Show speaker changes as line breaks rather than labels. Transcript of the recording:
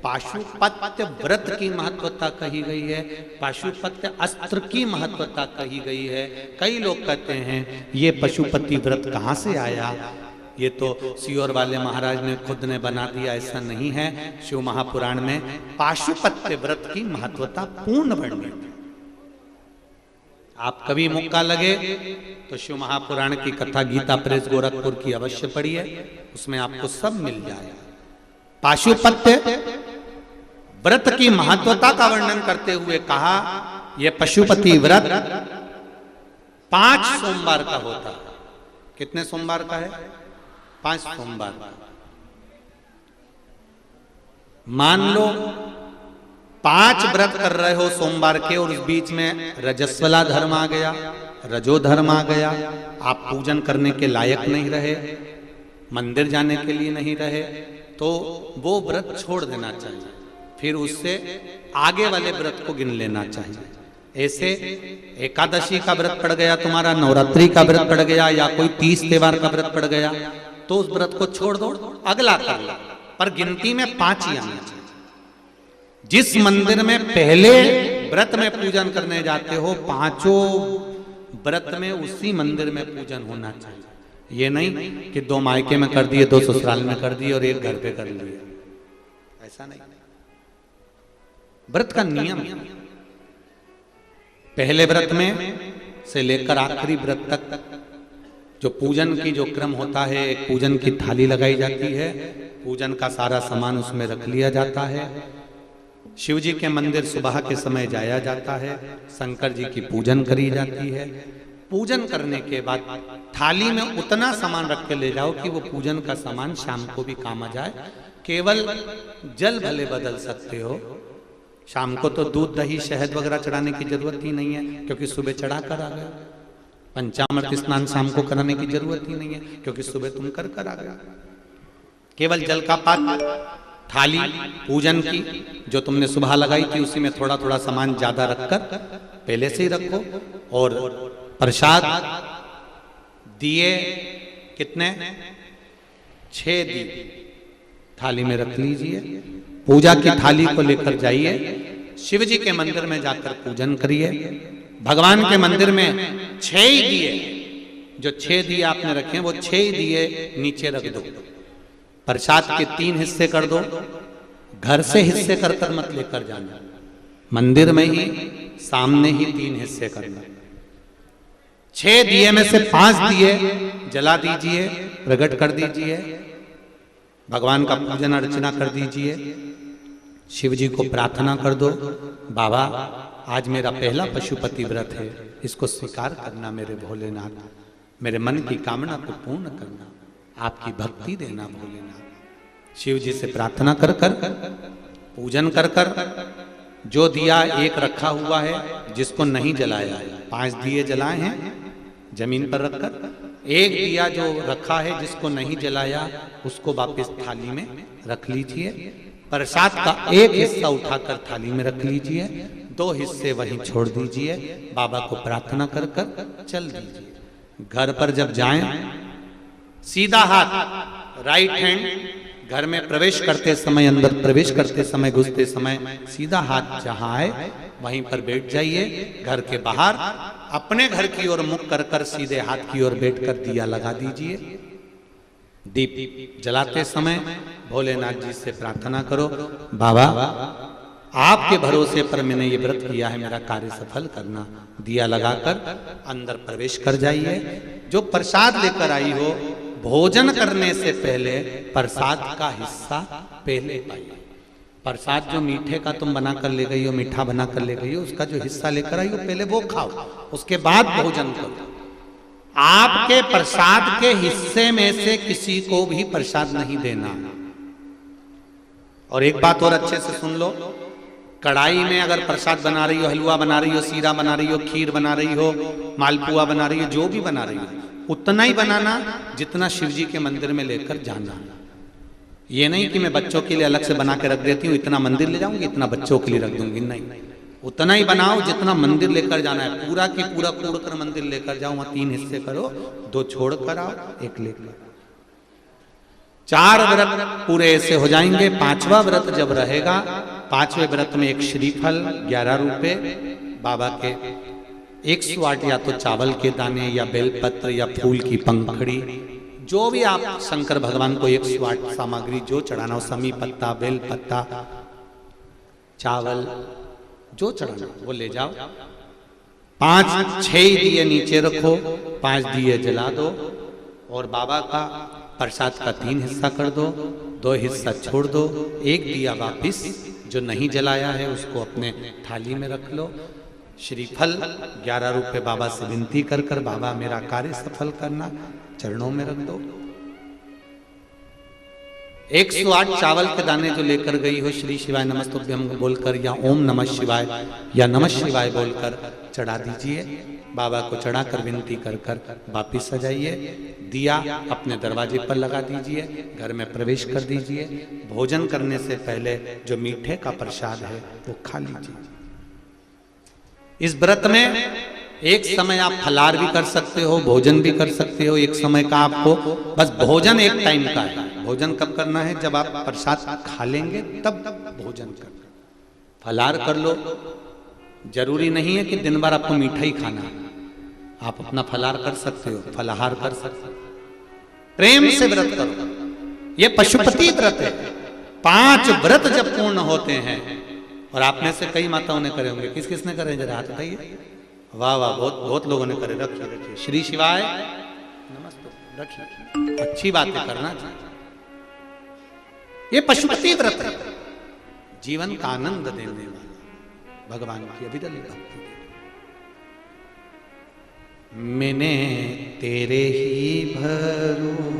पाशुपत्य व्रत की महत्वता कही गई है, पाशुपत्य अस्त्र की महत्वता कही गई है। कई लोग कहते हैं ये पशुपति व्रत कहाँ से आया, ये तो सियोर वाले महाराज ने खुद ने बना दिया, ऐसा नहीं है। शिव महापुराण में पाशुपत्य व्रत की महत्वता पूर्ण वर्णित। आप कभी मौका लगे तो शिव महापुराण की कथा गीता प्रेस गोरखपुर की अवश्य पढ़िए, उसमें आपको सब मिल जाएगा। पाशुपत्य व्रत की महत्वता का वर्णन करते हुए कहा यह पशुपति व्रत 5 सोमवार का होता है। कितने सोमवार का है? 5 सोमवार का। मान लो 5 व्रत कर रहे हो सोमवार के, और उस बीच में रजस्वला धर्म आ गया, रजो धर्म आ गया, आप पूजन करने के लायक नहीं रहे, मंदिर जाने के लिए नहीं रहे, तो वो व्रत छोड़ देना चाहिए, फिर उससे आगे वाले व्रत को गिन लेना चाहिए। ऐसे एकादशी का व्रत पड़ गया तुम्हारा, नवरात्रि का व्रत पड़ गया, या कोई 30 त्योहार का व्रत पड़ गया, तो उस व्रत को छोड़ दो, अगला कर लो, पर गिनती में 5 ही आना चाहिए। जिस मंदिर में पहले व्रत में पूजन करने जाते हो, 5 व्रत में उसी मंदिर में पूजन होना चाहिए। ये नहीं कि 2 मायके में कर दिए, 2 ससुराल में कर दिए और 1 घर पे कर लिए, ऐसा नहीं। व्रत का नियम है, पहले व्रत में से लेकर आखिरी व्रत तक जो पूजन की जो क्रम होता है, एक पूजन की थाली लगाई जाती है, पूजन का सारा सामान उसमें रख लिया जाता है, शिव जी के मंदिर सुबह के समय जाया जाता है, शंकर जी की पूजन करी जाती है। पूजन करने के बाद थाली में उतना सामान रख के ले जाओ कि वो पूजन का सामान शाम को भी काम आ जाए। केवल जल भले बदल सकते हो, शाम को तो दूध दही शहद वगैरह चढ़ाने की जरूरत ही नहीं है, क्योंकि सुबह चढ़ा कर आ गए। पंचामृत स्नान शाम को कराने की जरूरत ही नहीं है, क्योंकि सुबह तुम कर आ गए। केवल जल का पात्र, थाली पूजन की जो तुमने सुबह लगाई थी, उसी में थोड़ा थोड़ा सामान ज्यादा रखकर पहले से ही रखो, और प्रसाद दिए कितने? 6 दिए थाली में रख लीजिए। पूजा की थाली को लेकर जाइए, शिव जी के मंदिर में जाकर पूजन करिए। भगवान के मंदिर में 6 ही दिए, जो 6 दिए आपने रखे वो 6 ही दिए नीचे रख दो। प्रसाद के 3 हिस्से कर दो, घर से हिस्से कर कर मत लेकर जाना, मंदिर में ही सामने ही 3 हिस्से करना। 6 दिए में से 5 दिए जला दीजिए, प्रकट कर दीजिए, भगवान का पूजन अर्चना कर दीजिए, शिव जी को प्रार्थना कर दो, बाबा आज मेरा पहला पशुपति व्रत है, इसको स्वीकार करना मेरे भोलेनाथ, मेरे मन की कामना को पूर्ण करना, आपकी भक्ति देना भोलेनाथ। शिव जी से प्रार्थना कर कर पूजन कर कर जो दिया एक रखा हुआ है, जिसको नहीं जलाया, 5 दिए जलाए हैं जमीन पर रखकर, एक दिया जो रखा है जिसको नहीं जलाया उसको वापस थाली में रख लीजिए। प्रसाद का एक हिस्सा उठाकर थाली में रख लीजिए, 2 हिस्से वहीं छोड़ दीजिए, बाबा को प्रार्थना कर कर चल दीजिए। घर पर जब जाएं, सीधा हाथ राइट हैंड घर में प्रवेश करते समय, अंदर प्रवेश करते समय, घुसते समय सीधा हाथ जहां आए वहीं पर बैठ जाइए। घर के बाहर अपने घर की ओर मुख कर कर सीधे हाथ की ओर बैठकर दिया लगा दीजिए। दीप जलाते समय भोलेनाथ जी से प्रार्थना करो, बाबा आपके भरोसे पर मैंने ये व्रत किया है, मेरा कार्य सफल करना। दिया लगाकर अंदर प्रवेश कर जाइए। जो प्रसाद लेकर आई हो, भोजन करने से पहले प्रसाद का हिस्सा पहले पाइए। प्रसाद जो मीठे का तुम बना कर ले गई हो, मीठा बना कर ले गई हो, उसका जो हिस्सा लेकर आई हो पहले वो खाओ, उसके बाद भोजन करो। आपके प्रसाद के हिस्से में से किसी को भी प्रसाद नहीं देना। और एक बात और अच्छे से सुन लो, कढ़ाई में अगर प्रसाद बना रही हो, हलवा बना रही हो, सीरा बना रही हो, खीर बना रही हो, मालपुआ बना रही हो, जो भी बना रही हो, उतना ही बनाना जितना शिव जी के मंदिर में लेकर जाना। ये नहीं कि मैं बच्चों के लिए अलग से बना के रख देती हूँ, इतना मंदिर ले जाऊंगी, इतना बच्चों के लिए रख दूंगी, नहीं, उतना ही बनाओ जितना मंदिर लेकर जाना है। पूरा की पूरा कूड़ कर मंदिर लेकर जाओ, वहां 3 हिस्से करो, 2 छोड़ कर आओ, 1 लेकर। 4 व्रत पूरे ऐसे हो जाएंगे। 5वां व्रत जब रहेगा, 5वें व्रत में एक श्रीफल 11 रुपए बाबा के, 108 या तो चावल के दाने या बेलपत्र या फूल की पंखड़ी, जो भी आप शंकर भगवान को 108 सामग्री जो चढ़ाना हो, समी पत्ता, बेल पत्ता, चावल, जो चढ़ाना वो ले जाओ। 5-6 दिए नीचे रखो, 5 दिए जला दो और बाबा का प्रसाद का 3 हिस्सा कर दो, 2 हिस्सा छोड़ दो, 1 दिया वापिस जो नहीं जलाया है उसको अपने थाली में रख लो। श्रीफल 11 रुपए बाबा से विनती कर कर बाबा मेरा कार्य सफल करना, चरणों में रख दो। 108 चावल के दाने जो लेकर गई हो, श्री शिवाय नमस्तुभ्यं बोलकर या ओम नमः शिवाय या नमः शिवाय बोलकर चढ़ा दीजिए। बाबा को चढ़ाकर विनती कर कर वापिस आ जाइए। दिया अपने दरवाजे पर लगा दीजिए, घर में प्रवेश कर दीजिए। भोजन करने से पहले जो मीठे का प्रसाद है वो खा लीजिए। इस व्रत में एक समय आप फलार भी कर सकते हो, भोजन भी कर सकते हो। एक समय का आपको बस भोजन एक टाइम का है। भोजन कब करना है? जब आप प्रसाद खा लेंगे तब भोजन करना। फलार कर लो, जरूरी नहीं है कि दिन भर आपको मीठा ही खाना है। आप अपना फलार कर सकते हो, फलाहार कर सकते हो। प्रेम से व्रत करो, ये पशुपति व्रत है। 5 व्रत जब पूर्ण होते हैं, और आप में से कई माताओं ने करे होंगे, किस किस ने करे जरा हाथ उठाइए। वाह वाह, बहुत बहुत लोगों ने करे। रखिए रखिए, श्री शिवाय नमस्ते, रखिए। अच्छी बातें करना चाहिए। ये पशुपति व्रत है, जीवन का आनंद देने वाला, भगवान की अविरल भक्ति। मैंने तेरे ही भरोसे